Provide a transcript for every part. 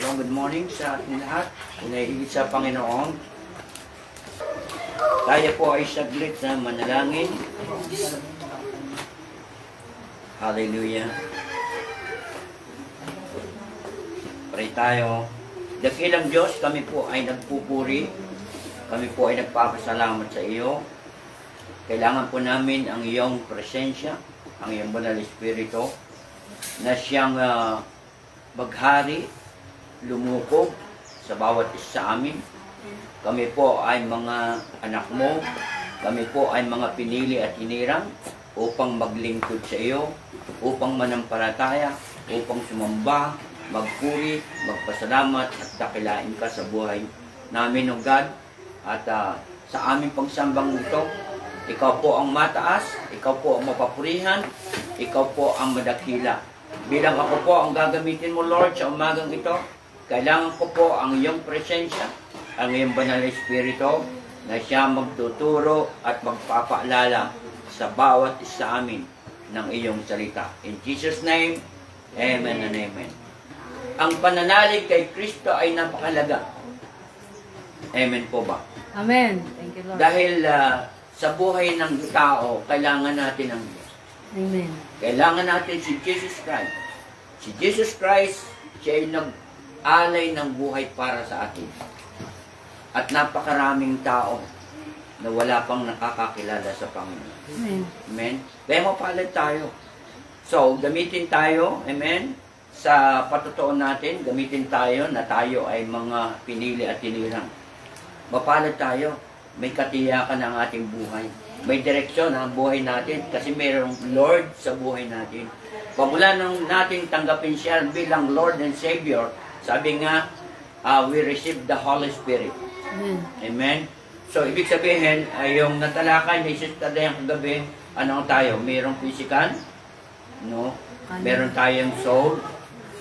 So, good morning sa ating lahat. Pinahigit sa Panginoon. Tayo po ay saglit na manalangin. Hallelujah. Pray tayo. Dakilang Diyos, kami po ay nagpupuri. Kami po ay nagpapasalamat sa iyo. Kailangan po namin ang iyong presensya, ang iyong banal Espiritu, na siyang maghari, lumukog sa bawat isa sa amin. Kami po ay mga anak mo. Kami po ay mga pinili at hinirang upang maglingkod sa iyo, upang manampalataya, upang sumamba, magpuri, magpasalamat at dakilain ka sa buhay namin, O God. At sa aming pagsambang ito, ikaw po ang mataas, ikaw po ang mapapurihan, ikaw po ang madakila. Bilang ako po ang gagamitin mo, Lord, sa umagang ito, kailangan ko po ang iyong presensya, ang iyong banal na Espiritu, na siya magtuturo at magpapaalala sa bawat isa amin ng iyong salita. In Jesus' name, Amen and Amen. Ang pananalig kay Kristo ay napakalaga. Amen po ba? Amen. Thank you, Lord. Dahil sa buhay ng tao, kailangan natin ang Diyos. Amen. Kailangan natin si Jesus Christ. Si Jesus Christ, siya ay nag-alay ng buhay para sa atin. At napakaraming tao na wala pang nakakakilala sa Panginoon. Amen. Amen? Kaya mapalad tayo. So, gamitin tayo, amen, sa patutuon natin, gamitin tayo na tayo ay mga pinili at tinirang. Mapalad tayo. May katiyakan ang ating buhay. May direksyon ang buhay natin kasi mayroong Lord sa buhay natin. Pagmula nang natin tanggapin siya bilang Lord and Savior, sabi nga, we receive the Holy Spirit. Amen. Amen? So, ibig sabihin, ay yung natalakay ni Sister Dayan kagabi, ano tayo? Mayroong physical, no? Meron tayong soul,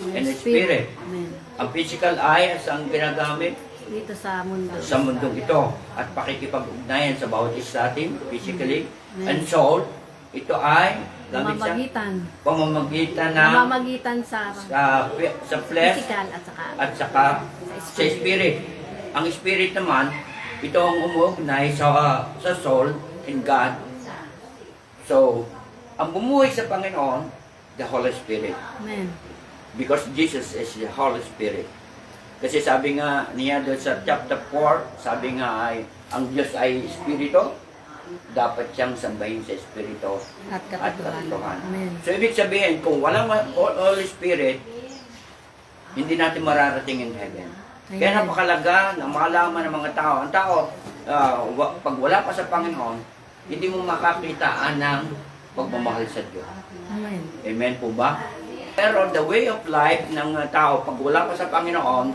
and spirit. Amen. Ang physical ay ang ginagamit Dito sa mundo. sa mundong ito at pakikipag-ugnayan sa bawat isa natin, physically, Amen. and soul. Ito ay gamit sa Pamamagitan pamamagitan sa sa flesh physical at saka sa spirit. Ang spirit naman, ito ang umuugnay sa soul and God. So, ang bumuhay sa Panginoon, the Holy Spirit. Amen. Because Jesus is the Holy Spirit. Kasi sabi nga niya doon sa chapter 4, sabi nga ay, ang Diyos ay Espiritu, dapat siyang sambahin sa Espiritu At katotohanan. Amen. So, ibig sabihin, kung walang Holy Spirit, hindi natin mararating in heaven. Amen. Kaya napakalaga na malaman ng mga tao. Ang tao, pag wala pa sa Panginoon, hindi mo makakita ng pagmamahal sa Diyos. Amen. Amen po ba? Pero the way of life ng tao, pag wala pa sa Panginoon,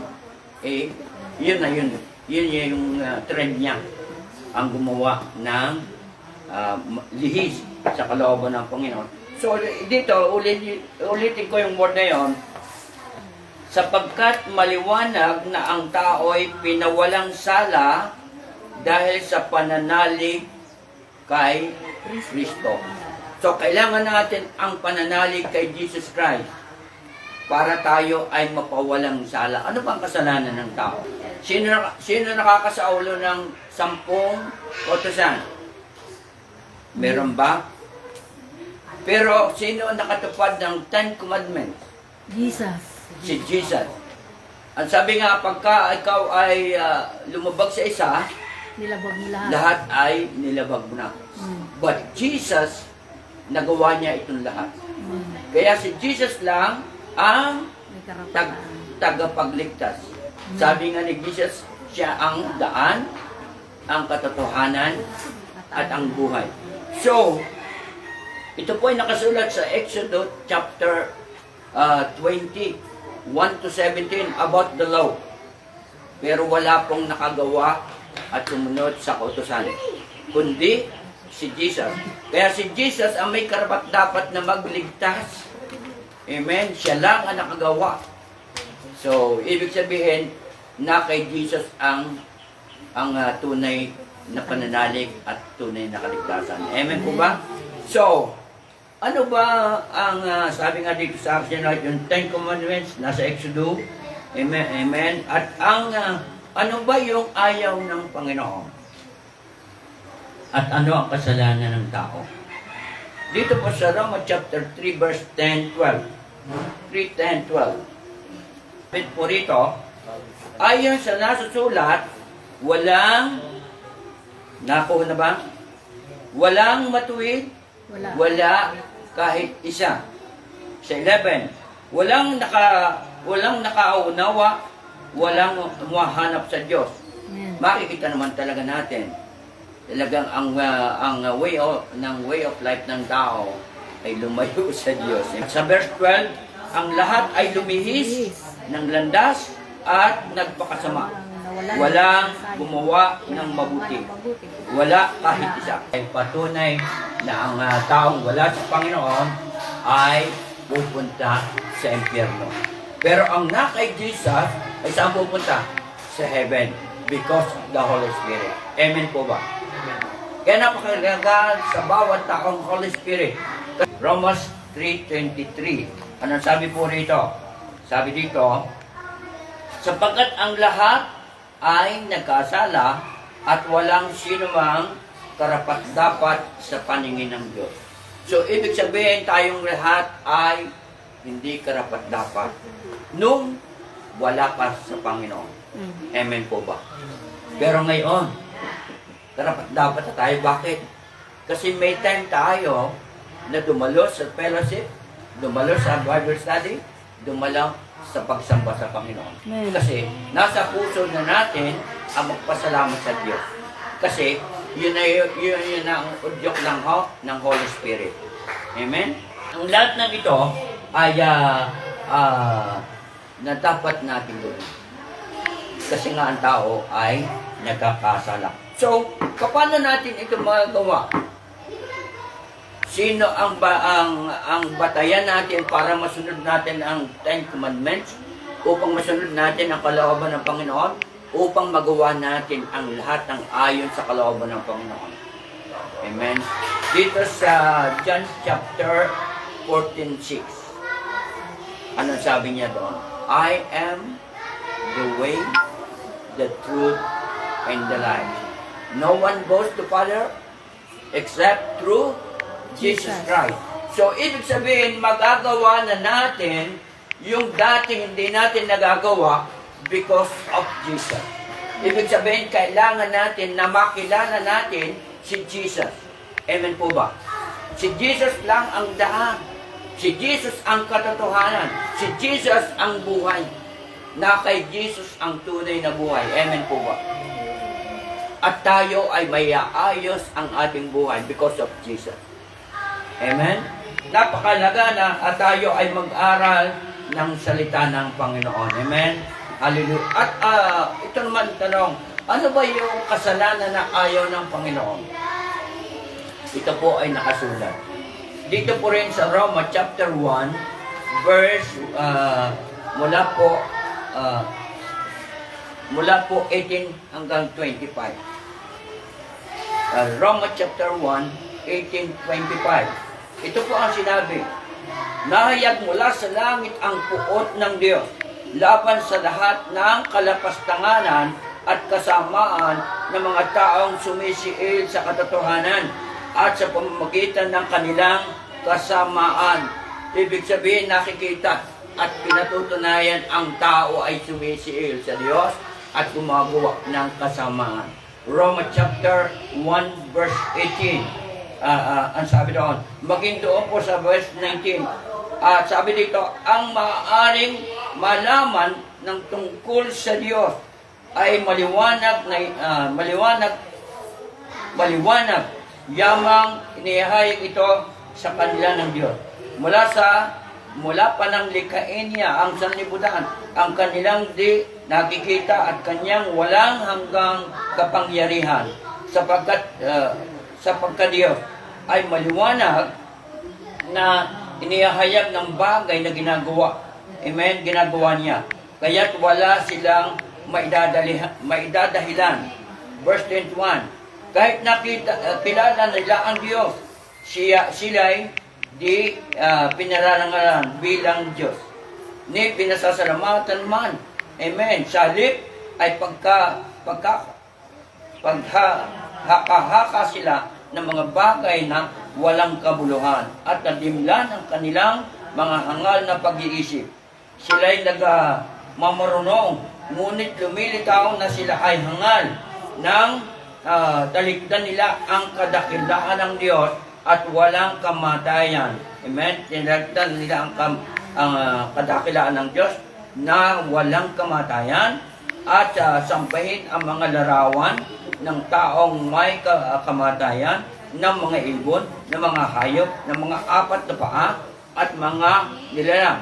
yun na yun. Yun yung trend niya. Ang gumawa ng lihis sa kalooban ng Panginoon. So, dito, ulitin ko yung word na yun. Sapagkat maliwanag na ang tao ay pinawalang sala dahil sa pananalig kay Kristo. So, kailangan natin ang pananalig kay Jesus Christ para tayo ay mapawalang sala. Ano ba ang kasalanan ng tao? Sino nakakasaulo ng 10 utusan? Meron ba? Pero sino ang nakatupad ng 10 Commandments? Jesus. Si Jesus. Ang sabi nga, pagka ikaw ay lumabag sa isa, Nilabag mo lahat. lahat ay nilabag mo na. But Jesus, nagawa niya itong lahat. Kaya si Jesus lang ang May karapatan. tagapagligtas. Sabi nga ni Jesus, siya ang daan, ang katotohanan, at ang buhay. So, ito po ay nakasulat sa Exodus chapter 20, 1 to 17 about the law. Pero wala pong nakagawa at sumunod sa kautusan, kundi si Jesus. Kaya si Jesus ang may karapat-dapat na magligtas. Amen? Siya lang ang nakagawa. So, ibig sabihin na kay Jesus ang tunay na pananalig at tunay na kaligtasan. Amen po ba? So, ano ba ang sabi nga dito sa action, yung 10 Commandments, nasa Exodus Amen, amen. At ang ano ba yung ayaw ng Panginoon? At ano ang kasalanan ng tao? Dito po sa Roma chapter 3 verse 10, 12. 3, 10, 12. Bit po rito, ayon sa nasusulat, walang, nakuha na ba? Walang matuwid, Wala. wala kahit isa. Sa 11, walang nakaunawa, walang umahanap sa Diyos. Amen. Makikita naman talaga natin talagang ang way of life ng tao ay lumayo sa Diyos. At sa verse 12, ang lahat ay lumihis ng landas at nagpakasama. Walang gumawa ng mabuti. Wala kahit isa. Ay patunay na ang taong wala sa Panginoon ay pupunta sa impyerno. Pero ang na kay Jesus ay saan pupunta? Sa heaven. Because of the Holy Spirit. Amen po ba? Kaya napakalaga sa bawat taong Holy Spirit. Romans 3:23. Anong sabi po rito? Sabi dito, sapagkat ang lahat ay nagkasala at walang sinumang karapat-dapat sa paningin ng Diyos. So, ibig sabihin tayong lahat ay hindi karapat-dapat nung wala pa sa Panginoon. Amen po ba? Pero ngayon, karapat-dapat na tayo. Bakit? Kasi may time tayo na dumalo sa fellowship, dumalo sa Bible study, dumalo sa pagsamba sa Panginoon. Amen. Kasi nasa puso na natin ang magpasalamat sa Diyos. Kasi yun ang udyok ng Holy Spirit. Amen? Ang lahat ng ito ay na dapat natin gawin. Kasi nga ang tao ay nagkakasala. So, paano natin ito magagawa? Sino ang batayan natin para masunod natin ang Ten Commandments? Upang masunod natin ang kalooban ng Panginoon? Upang magawa natin ang lahat ng ayon sa kalooban ng Panginoon. Amen? Dito sa John chapter 14:6. Ano sabi niya doon? I am the way, the truth, and the life. No one goes to Father except through Jesus Christ. So, ibig sabihin, magagawa na natin yung dating hindi natin nagagawa because of Jesus. Ibig sabihin, kailangan natin na makilala natin si Jesus. Amen po ba? Si Jesus lang ang daan. Si Jesus ang katotohanan. Si Jesus ang buhay. Na kay Jesus ang tunay na buhay. Amen po ba? At tayo ay maiaayos ang ating buhay because of Jesus. Amen? Napakalaga na at tayo ay mag-aral ng salita ng Panginoon. Amen? Hallelujah. At ito naman tanong, ano ba yung kasalanan na ayaw ng Panginoon? Ito po ay nakasulat. Dito po rin sa Roma chapter 1, verse mula po 18 hanggang 25. Roma chapter 1, 18-25. Ito po ang sinabi, nahayag mula sa langit ang puot ng Diyos, laban sa lahat ng kalapastanganan at kasamaan ng mga taong sumisiil sa katotohanan at sa pamamagitan ng kanilang kasamaan. Ibig sabihin, nakikita at pinatutunayan ang tao ay sumisiil sa Diyos at gumagawa ng kasamaan. Roma chapter 1 verse 18. Ang sabi doon, maging doon po sa verse 19. At sabi dito, ang maaaring malaman ng tungkol sa Diyos ay maliwanag, yamang inihayag ito sa kanila ng Diyos. Mula pa ng likhain niya ang sanlibutan, ang kanilang di nakikita at kanyang walang hanggang kapangyarihan, sapagkat Diyos ay maliwanag na inihayag ng bagay na ginagawa. Amen? Ginagawa niya. Kaya't wala silang maidadahilan. Verse 21. Kahit kilala nila ang Diyos, sila'y pinararangalan bilang Diyos. Ni pinasasalamatan man Amen. Sa halip ay paghahaka sila ng mga bagay na walang kabuluhan at nadimlan ang kanilang mga hangal na pag-iisip. Sila'y nagmamarunong, ngunit lumilitaw na sila ay hangal ng talikdan nila ang kadakilaan ng Diyos at walang kamatayan. Amen? Tinagdan nila ang kadakilaan ng Diyos na walang kamatayan at sampahin ang mga larawan ng taong may kamatayan, ng mga ibon, ng mga hayop, ng mga apat na paa at mga nilalang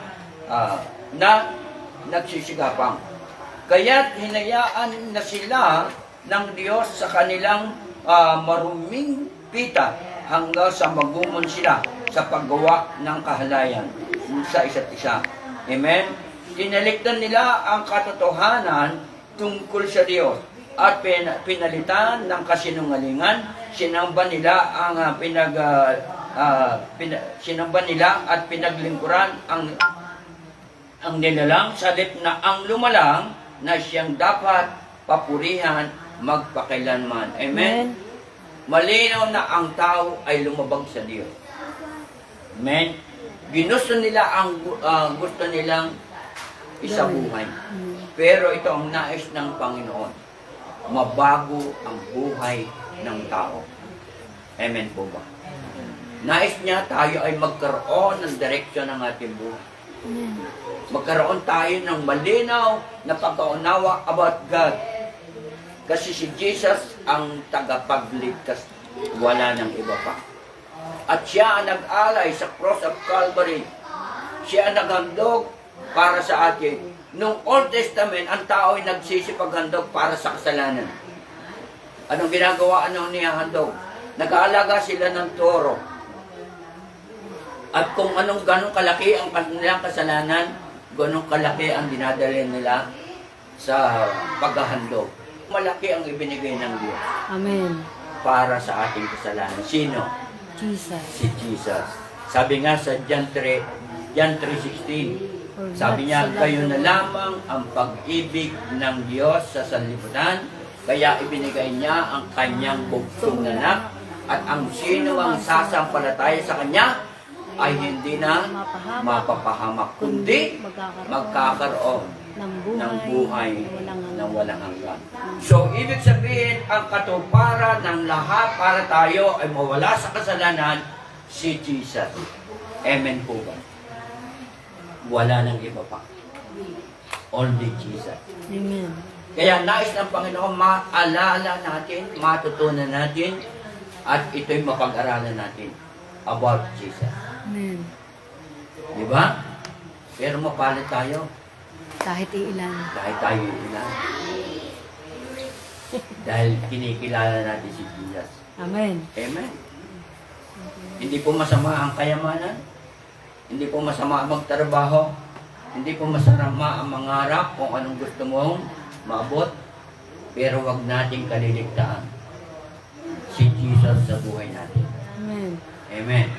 na nagsisigapang. Kaya't hinayaan na sila ng Diyos sa kanilang maruming pita hanggang sa magumon sila sa paggawa ng kahalayan sa isa't isa. Amen? Tinalikdan nila ang katotohanan tungkol sa Diyos at pinalitan ng kasinungalingan. Sinamba nila ang sinamba nila at pinaglingkuran ang nilalang sa halip na ang lumalang na siyang dapat papurihan magpakailanman. Amen? Malinaw na ang tao ay lumabag sa Diyos. Amen? Ginusto nila ang gusto nilang isabuhay. Pero ito ang nais ng Panginoon. Mabago ang buhay ng tao. Amen po ba? Nais niya tayo ay magkaroon ng direksyon ng ating buhay. Magkaroon tayo ng malinaw na pagkaunawa about God. Kasi si Jesus ang tagapagligtas. Wala nang iba pa. At siya ang nag-alay sa cross of Calvary. Siya ang naghandog para sa atin. Noong Old Testament, ang tao ay nagsisipaghandog para sa kasalanan. Anong ginagawa niya handog? Nag-aalaga sila ng toro. At kung ganong kalaki ang kanilang kasalanan, ganong kalaki ang dinadala nila sa paghahandog. Malaki ang ibinigay ng Diyos. Amen. Para sa ating kasalanan. Sino? Jesus. Si Jesus. Sabi nga sa John 3:16, sabi niya, kayo na lamang ang pag-ibig ng Diyos sa sanlibutan, kaya ibinigay niya ang kanyang bugtong na anak, at ang sino ang sasampalataya sa kanya ay hindi na mapapahamak, kundi magkakaroon ng buhay na walang hanggan. So, ibig sabihin, ang katuparan ng lahat para tayo ay mawala sa kasalanan, si Jesus. Amen po ba? Wala nang iba pa. Only Jesus. Amen. Kaya nais ng Panginoon maalala natin, matutunan natin, at ito'y mapag-aralan natin about Jesus. Amen. Di ba? Pero mapalit tayo. Kahit iilan. Dahil tayo ilan. Dahil kinikilala natin si Jesus. Amen. Amen. Hindi po masama ang kayamanan. Hindi po masama ang magtrabaho. Hindi po masama ang mangarap kung anong gusto mong maabot. Pero wag nating kaliligtaan si Jesus sa buhay natin. Amen. Amen.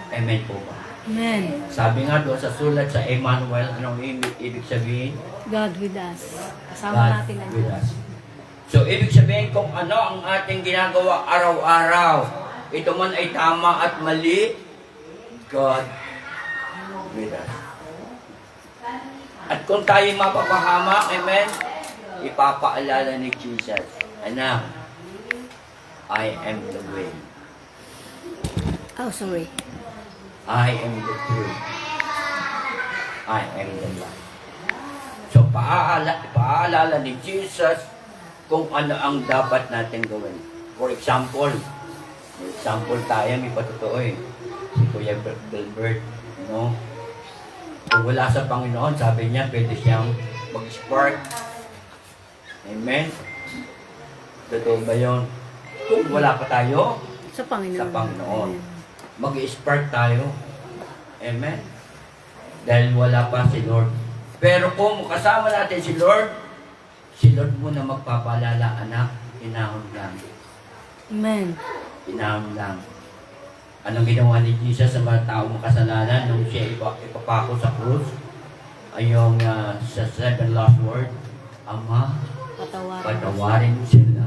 Amen po ba? Amen. Sabi nga doon sa sulat sa Emmanuel, anong ibig sabihin? God with us. Kasama God natin ang with Diyos. us. So, ibig sabihin kung ano ang ating ginagawa araw-araw, ito man ay tama at mali, God with us. At kung tayo mapapahama, amen, ipapaalala ni Jesus, anak, I am the way. Oh, sorry. I am the truth. I am the life. So, paalala ni Jesus kung ano ang dapat natin gawin. For example tayo, may patotoo eh. Si Kuya Gilbert, no? Kung wala sa Panginoon, sabi niya, pwede siyang mag-spark. Amen? Totoo ba yun? Kung wala pa tayo, Sa Panginoon. sa Panginoon. Amen. Mag-spark tayo. Amen? Dahil wala pa si Lord. Pero kung kasama natin si Lord muna magpapalala, anak, inahon lang. Amen. Inahon lang. Anong ginawa ni Jesus sa mga taong makasalanan nung siya ipapako sa krus? Ayong sa seven last word, Ama, Patawarin. patawarin mo sila.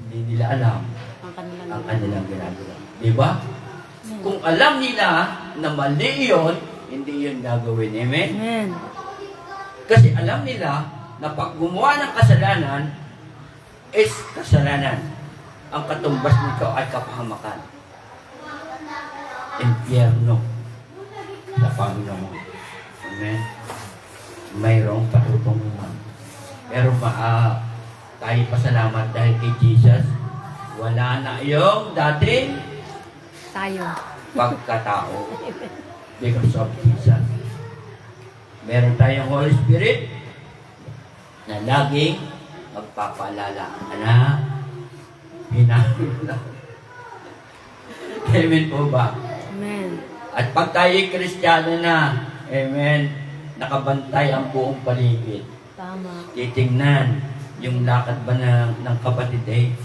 Hindi nila alam Ang kanilang ang kanilang ginagawa. Diba? Kung alam nila na mali yun, hindi yun gagawin. Amen? Amen. Kasi alam nila na pag gumawa ng kasalanan is kasalanan. Ang katumbas nito ay kapahamakan. Impyerno sa Panginoon. Amen? Mayroong patutunguhan. Pero tayo pasalamat dahil kay Jesus, wala na yung dating Tayo. pagkatao because of Jesus. Meron tayong Holy Spirit na laging magpapaalala. Anak, hinahula. Amen po ba? Amen. At pag tayo'y Kristiyano na, amen, nakabantay ang buong paligid. Tama. Titingnan yung lakad ba ng kapatid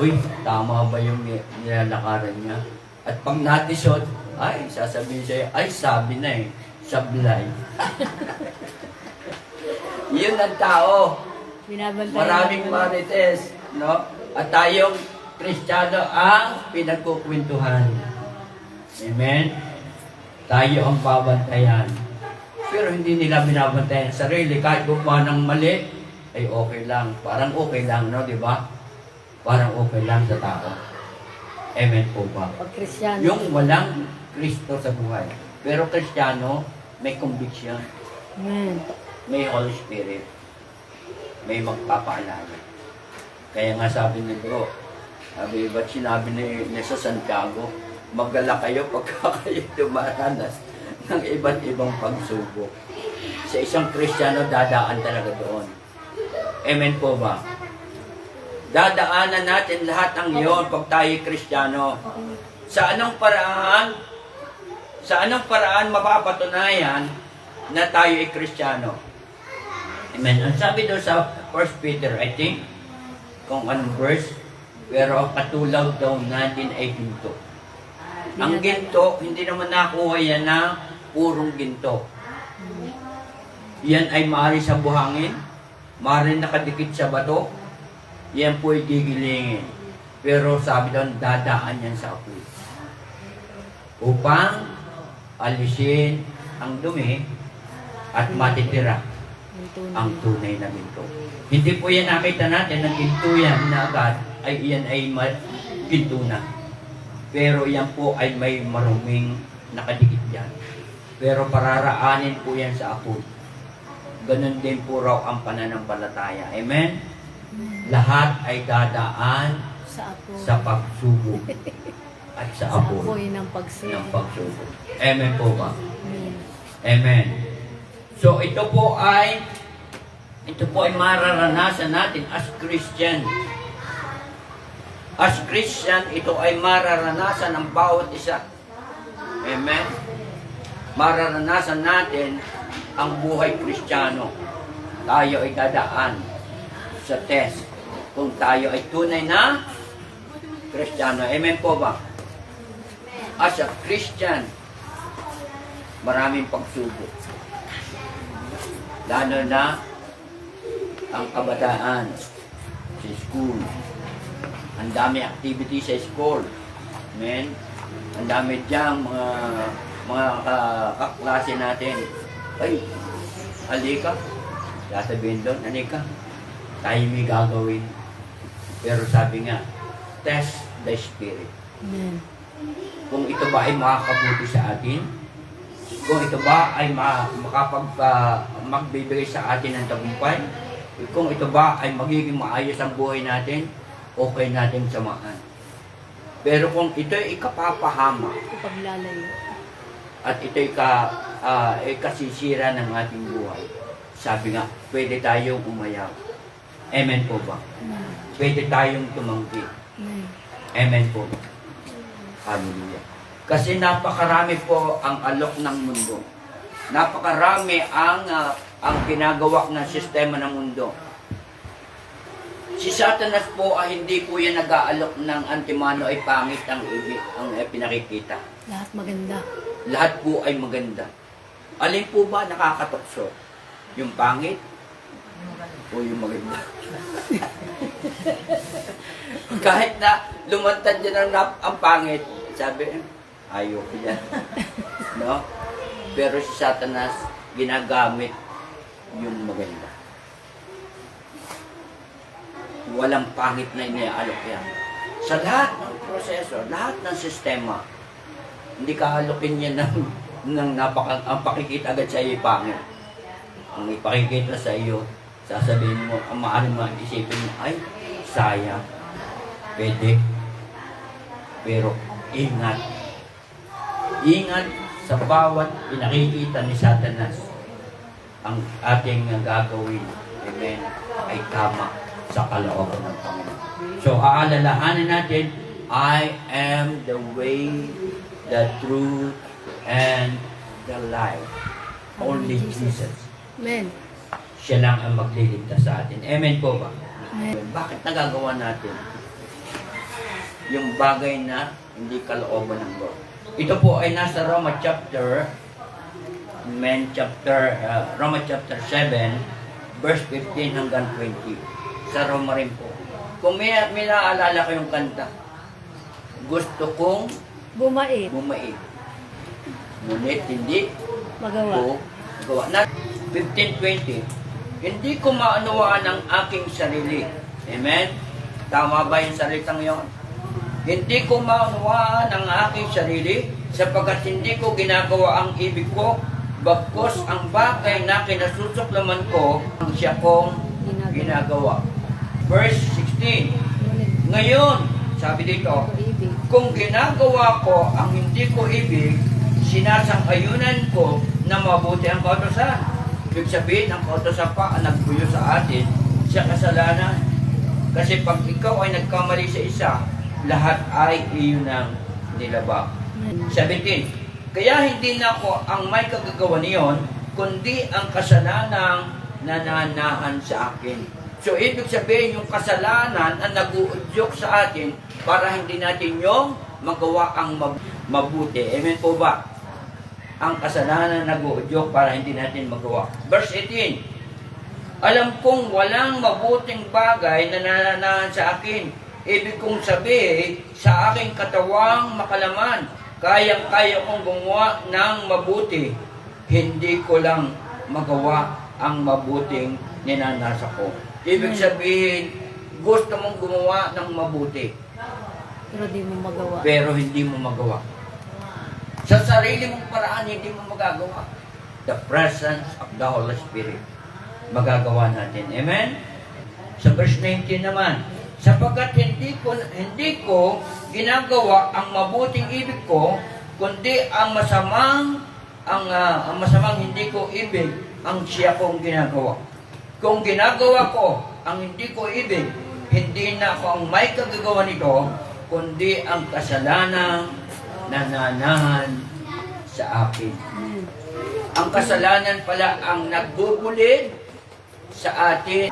uy, tama ba yung nilalakaran niya? At pag natisod, ay, sasabihin sa'yo, ay, sabi na sablay. Yun ang tao. Binabantayan. Maraming natin. marites, no? At tayong Kristiyano ang pinagkukwentuhan. Amen? Tayo ang babantayan. Pero hindi nila binabantayan ang sarili. Kahit gumawa ng mali, ay okay lang. Parang okay lang, no? Di ba? Parang okay lang sa tao. Amen po ba? Pag Kristyano. Yung walang Kristo sa buhay. Pero Kristiyano, may conviction. Amen. May Holy Spirit. May magpapaalala. Kaya nga sabi ni bro, ba't sinabi ni sa Santiago, magala kayo pagka kayo dumaranas ng iba't ibang pagsubok. Sa isang Kristiyano, dadaan talaga doon. Amen po ba? Dadaanan natin lahat ng iyon pag tayo Kristiyano. Sa anong paraan mapapatunayan na tayo ay Kristiyano? Amen. Ang sabi daw sa 1 Peter, I think, kung anong verse, pero katulaw daw 19:18. Ang ginto, hindi naman nakuha yan na purong ginto. Yan ay maaari sa buhangin, maaari nakadikit sa bato, yan po ay gigilingin. Pero sabi daw, dadaan yan sa apoy. Upang alisin ang dumi at matitira ang tunay na ginto. Hindi po yan nakita natin na ginto yan na agad ay yan ay ginto na. Pero yan po ay may maruming nakadikit yan. Pero pararaanin po yan sa apoy. Ganon din po raw ang pananampalataya. Amen? Lahat ay dadaan sa pagsubok at sa apoy. Sa apoy ng pagsubok. Amen po ba? Amen. Amen. So ito po ay mararanasan natin as Christian. As Christian, ito ay mararanasan ng bawat isa. Amen. Mararanasan natin ang buhay Kristiyano. Tayo ay dadaan sa test kung tayo ay tunay na Kristiyano. Amen po ba? As a Christian, maraming pagsubok. Lalo na ang kabataan sa school. Ang dami activity sa school. Amen. Ang dami diyang mga kaklase natin. Ay, halika. Sasabihin doon, halika. Tayo may gagawin. Pero sabi nga, test the spirit. Amen. Kung ito ba ay makakabuti sa atin, kung ito ba ay magbibigay sa atin ng tagumpay, kung ito ba ay magiging maayos ang buhay natin, okay natin samahan. Pero kung ito ay ikapapahama, Paglalayo. at ito ay kasisira ng ating buhay, sabi nga, pwede tayong umayaw. Amen po ba? Amen. Pwede tayong tumanggi. Amen. Amen po ba? Hallelujah. Kasi napakarami po ang alok ng mundo. Napakarami ang ginagawa ng sistema ng mundo. Si Satanas po ay hindi po yan nag-aalok ng antimano ay pangit ang pinakikita. Lahat maganda. Lahat po ay maganda. Alin po ba nakakatukso? Yung pangit o yung maganda? Kahit na lumantad dyan ang pangit, sabi, ayoko yan. No? Pero si Satanas, ginagamit yung maganda. Walang pangit na iniaalok yan. Sa lahat ng proseso, lahat ng sistema, hindi ka alokin yan ang pakikita agad sa iyo pangit. Ang ipakikita sa iyo, sasabihin mo, ang maaaring isipin mo, ay, sayang. Pwede. Pero, ingat. Ingat sa bawat pinakikita ni Satanas. Ang ating gagawin, amen, ay tama sa kalooban ng Panginoon. So, aalalahanin natin, I am the way, the truth, and the life. Only Jesus. Amen. Siya lang ang magliligtas sa atin. Amen po ba? Amen. Bakit nagagawa natin yung bagay na hindi kalooban ng Lord? Ito po ay nasa Roma chapter 7, verse 15 hanggang 20. Sa Roma rin po. Kung may naalala ko yung kanta, gusto kong Bumait. bumait. Ngunit hindi Magawa. ko gawa. 15:20, hindi ko maunawaan ang aking sarili. Amen? Tama ba yung salitang yon? Hindi ko maunawaan ang aking sarili sapagkat hindi ko ginagawa ang ibig ko, bagkus ang bagay na kinasusuklaman ko ang siya kong ginagawa. Verse 16, ngayon, sabi dito, Ibig. kung ginagawa ko ang hindi ko ibig, sinasang-ayunan ko na mabuti ang kautosan. Ibig sabihin, ang kautosan pa ang nagbuyo sa atin sa kasalanan. Kasi pag ikaw ay nagkamali sa isa, lahat ay iyon ang nilabag. 17. Kaya hindi na ako ang may kagagawa niyon, kundi ang kasalanang nananahan sa akin. So, ibig sabihin, yung kasalanan ang nag-uudyok sa atin para hindi natin yung magawa ang mabuti. Amen po ba? Ang kasalanan nag-uudyok para hindi natin magawa. Verse 18, alam kong walang mabuting bagay na nananahan sa akin. Ibig kong sabihin, sa aking katawang makalaman, kayang-kaya kong gumawa ng mabuti. Hindi ko lang magawa ang mabuting ninanasa ko. Ibig sabihin, gusto mong gumawa ng mabuti, Pero di mo magawa. pero hindi mo magawa. Sa sarili mong paraan, hindi mo magagawa. The presence of the Holy Spirit. Magagawa natin. Amen? Sa verse 19 naman, sapagkat hindi ko ginagawa ang mabuting ibig ko, kundi ang masamang hindi ko ibig ang siya kong ginagawa. Kung ginagawa ko ang hindi ko ibig, hindi na ako ang may kagagawa nito, kundi ang kasalanang nananahan sa akin. Ang kasalanan pala ang nagbubulid sa atin.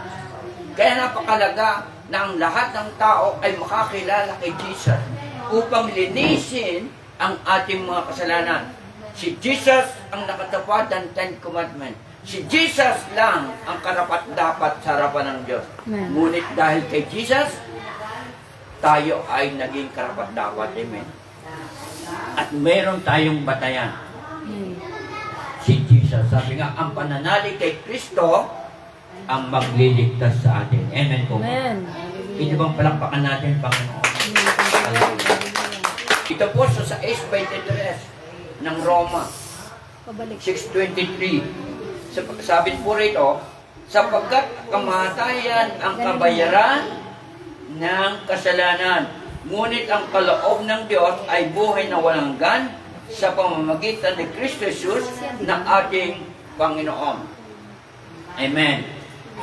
Kaya napakalaga na ang lahat ng tao ay makakilala kay Jesus upang linisin ang ating mga kasalanan. Si Jesus ang nakatupad ng Ten Commandments. Si Jesus lang ang karapat-dapat sa harapan ng Diyos. Amen. Ngunit dahil kay Jesus, tayo ay naging karapat-dapat. Amen. At meron tayong batayan. Amen. Si Jesus. Sabi nga, ang pananalig kay Kristo ang magliligtas sa atin. Amen po. Amen. Ito bang palakpakan natin, Panginoon? Ito po sa 6:23 ng Roma Pabalik. 6:23. Sabi po rito, sapagkat kamatayan ang kabayaran ng kasalanan, ngunit ang kaloob ng Diyos ay buhay na walang hanggan sa pamamagitan ni Kristo Jesus na ating Panginoon. Amen.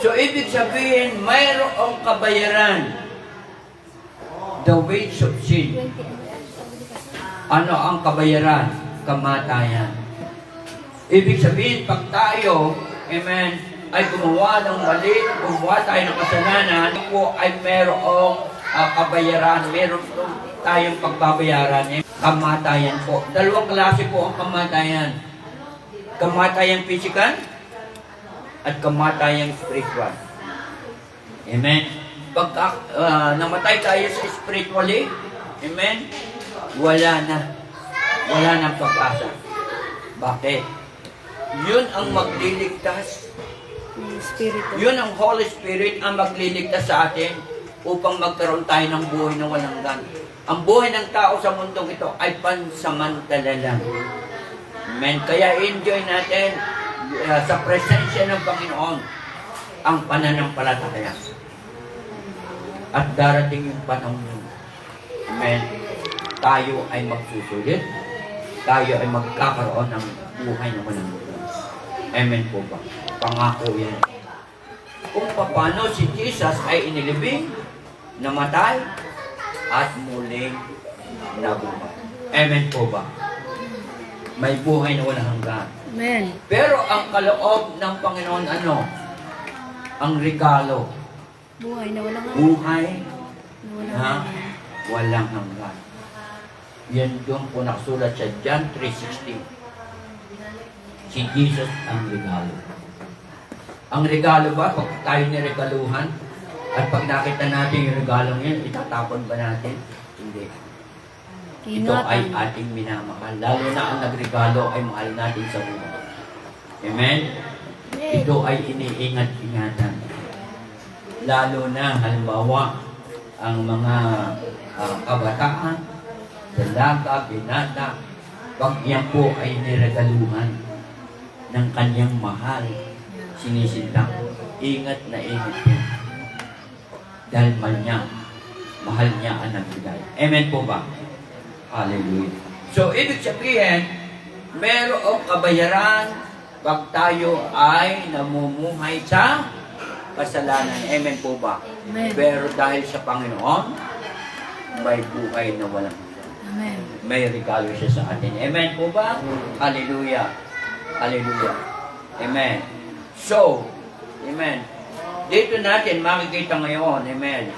So, ibig sabihin, mayroong kabayaran. The wage of sin. Ano ang kabayaran? Kamatayan. Ibig sabihin, pag tayo, amen, ay gumawa ng mali, gumawa tayo ng kasalanan, po ay mayroong kabayaran, meron tayong pagbabayaran. Kamatayan po. Dalawang klase po ang kamatayan. Kamatayang physical at kamatayang spiritual. Amen. Pag namatay tayo sa spiritually, amen, wala nang pag-asa. Bakit? Yun ang magliligtas. Yung Espiritu. Yun ang Holy Spirit ang magliligtas sa atin upang magkaroon tayo ng buhay na walang hanggan. Ang buhay ng tao sa mundong ito ay pansamantala lang. Amen. Kaya enjoy natin sa presensya ng Panginoon ang pananampalataya. At darating yung panahon yun. Amen. Tayo ay magsusulit. Tayo ay magkakaroon ng buhay na walang hanggan. Amen po ba? Pangako yan. Kung paano si Jesus ay inilibing, namatay, at muling nabuhay. Amen po ba? May buhay na walang hanggan. Amen. Pero ang kaloob ng Panginoon ano? Ang regalo. Buhay na walang Buhay na walang na hanggan. walang hanggan. Yan doon po nakasulat sa John 3:16. Si Jesus ang regalo. Ang regalo ba, pag tayo niregaluhan, at pag nakita natin yung regalong yan, itatapon ba natin? Hindi. Ito ay Ingatan. ating minamahal. Lalo na ang nagregalo ay mahal natin sa buhay. Amen? Ito ay iniingat-ingatan. Lalo na, halimbawa, ang mga kabataan, dalaga, binata, pag yan po ay niregaluhan ng kanyang mahal, sinisintang, ingat na ingat yan. Dahil mahal niya ang nagbigay. Amen po ba? Hallelujah. So, ibig sabihin, merong kabayaran pag tayo ay namumuhay sa kasalanan. Amen po ba? Amen. Pero dahil sa Panginoon, may buhay na walang hanggan. Amen. May regalo siya sa atin. Amen po ba? Hallelujah. Hallelujah. Amen. So, amen. Dito natin makikita ngayon, amen.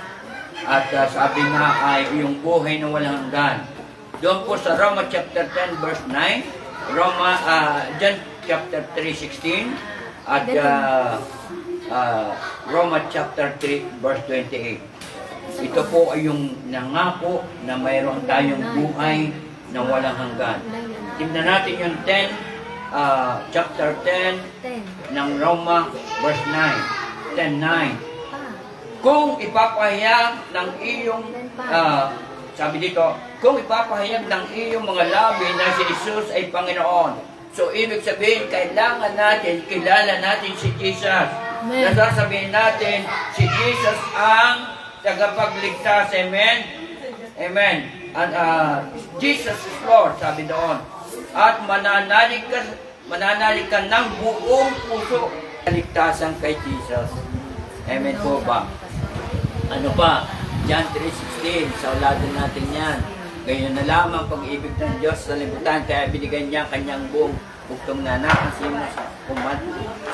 At sabi nga ay yung buhay na walang hanggan. Doon po sa Roma chapter 10 verse 9, John chapter 3:16 at Roma chapter 3 verse 28. Ito po ay yung nangako na mayroon tayong buhay na walang hanggan. Tingnan natin yung chapter 10 10. ng Roma verse 9. 10:9. Ah. Kung ipapahayag ng iyong sabi dito, kung ipapahayag ng iyong mga labi na si Jesus ay Panginoon. So, ibig sabihin, kailangan natin, kilala natin si Jesus. Amen. Nasasabihin natin, si Jesus ang tagapagligtas. Amen? Amen. And, Jesus is Lord, sabi doon. At mananalig ka ng buong puso. Kaligtasan kay Jesus. Amen po ba? Ano pa? John 3:16, sauladan natin yan. Ganyan na lamang pag-ibig ng Diyos sa libutan, kaya binigay niya kanyang buong bugtong na anak, kasi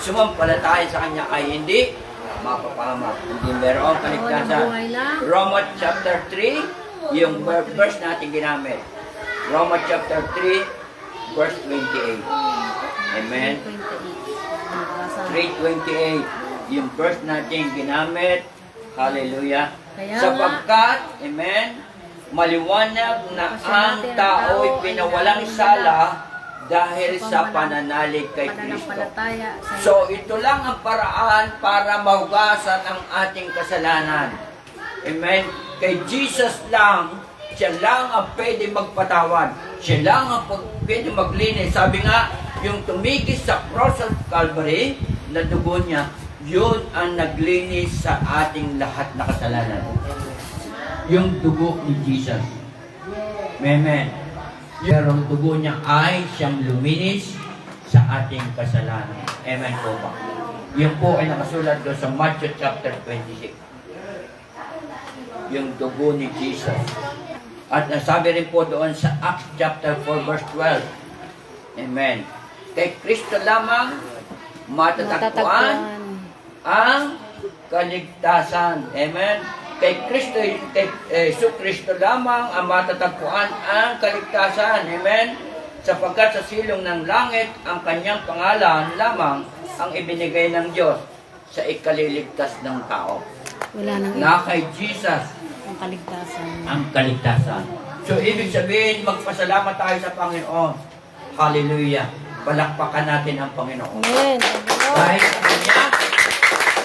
sumampalataya sa kanya ay hindi mapapahamak. Hindi meron kaligtasan. Romans chapter 3, yung verse natin ginamit. Romans chapter 3, verse 28. Amen. 3:28, yung verse natin ginamit. Hallelujah. Kaya Sapagkat, amen, maliwanag na ang tao'y pinawalang sala dahil sa pananalig kay Kristo. Pananampalataya sa So, ito lang ang paraan para mahugasan ang ating kasalanan. Amen. Kay Jesus lang, siya lang ang pwede magpatawad. Siya lang ang pwede maglinis. Sabi nga, yung tumigis sa cross of Calvary, na dugo niya, yun ang naglinis sa ating lahat na kasalanan. Yung dugo ni Jesus. Amen. Pero ang dugo niya ay siyang luminis sa ating kasalanan. Amen po ba? Yun po ay nakasulat doon sa Matthew chapter 26. Yung dugo ni Jesus. At nasabi rin po doon sa Acts chapter 4 verse 12. Amen. Kay Kristo lamang matatagpuan ang kaligtasan. Amen. Kay Kristo lamang ang matatagpuan ang kaligtasan. Amen. sapagkat sa silong ng langit ang kanyang pangalan lamang ang ibinigay ng Diyos sa ikaliligtas ng tao. Wala nang Na kay Jesus ang kaligtasan. ang kaligtasan. So, ibig sabihin, magpasalamat tayo sa Panginoon. Hallelujah. Palakpakan natin ang Panginoon. Amen. Dahil sa Kanya,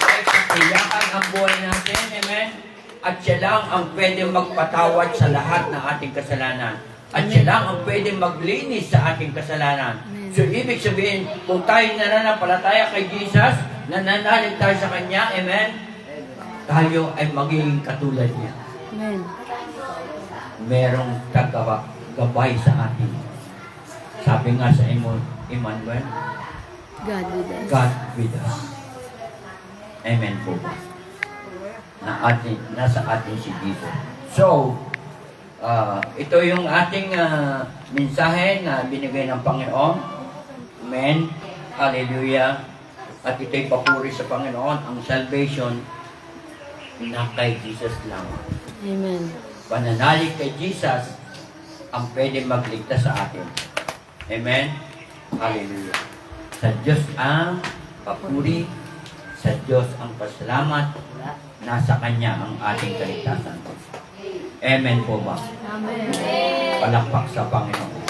ay katiyakan ang buhay natin. Amen. At siya lang ang pwede magpatawad sa lahat ng ating kasalanan. At siya lang ang pwede maglinis sa ating kasalanan. So, ibig sabihin, kung tayo nananampalataya kay Jesus, nananalig tayo sa Kanya, amen, tayo ay magiging katulad niya. Amen. Merong gabay sa atin. Sabi nga sa Emmanuel, God with us. God with us. Amen po ba? Nasa atin si Jesus. So, ito yung ating mensahe na binigay ng Panginoon. Amen. Hallelujah. At ito'y papuri sa Panginoon. Ang salvation na kay Jesus lang. Amen. Pananalig kay Jesus ang pwede magligtas sa atin. Amen? Hallelujah. Sa Diyos ang papuri, sa Diyos ang pasalamat, nasa Kanya ang ating kaligtasan. Amen po ba? Amen. Palakpak sa Panginoon.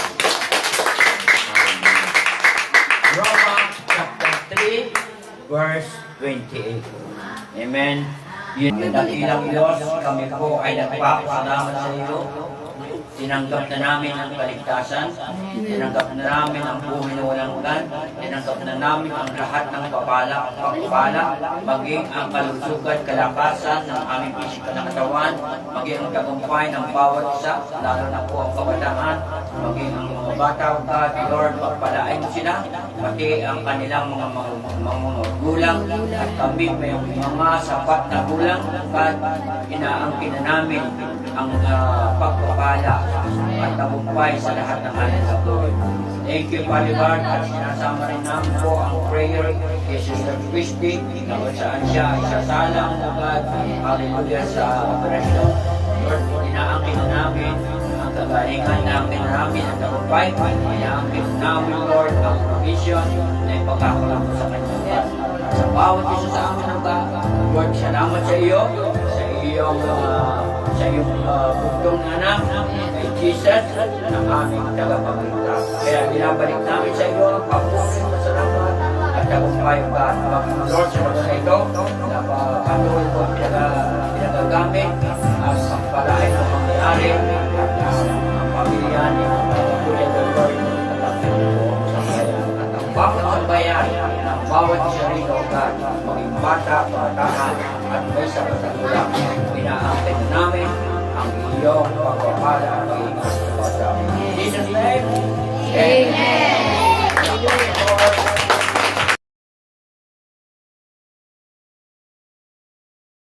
Hallelujah. Romans chapter 3, verse 28. Amen. Yun dakilang Diyos, kami po ay nagpapasalamat sa iyo. Tinanggap na namin ang kaligtasan, tinanggap na namin ang buhay na walang hanggan, tinanggap na namin ang lahat ng pagpapala, maging ang kalusugan, kalakasan ng aming pisikal na katawan, maging ang tagumpay ng bawat isa, lalo na po ang kabataan, maging ang mga bata, God, Lord, pagpalain mo sila, pati ang kanilang mga gulang, at kami may mga sapat na gulang, God, inaangkin na namin ang pagpapala at tagumpay sa lahat ng ating buhay. Thank you, Father God, at sinasama rin namin po ang prayer kay Sister Christy, na kung saan siya ay sasalang, God, hallelujah, sa operasyon. Lord, inaangkin na namin ang kagalingan namin ang tagumpay, inaangkin namin, Lord, ang provision na ipagkakalang mo sa kanya. Sa bawat isa sa amin ang Lord, salamat sa iyo, sa iyong bugtong anak, kay Jesus, na aming tagapagligtas. Kaya binabalik namin sa iyo ang pagpusin na salamat at tagumpay God. Lord, sa mga na ito, na patuloy ko pinagagamit at pagpalain ng mangyayari at ang pamilya ni Kuya Lord at ang po sa bayan. At ang bawat sa bayan, ang bawat isa rito, God, maging bata, batahan, at may sa katagulak, inaangkin namin ang iyong pagpapala at pag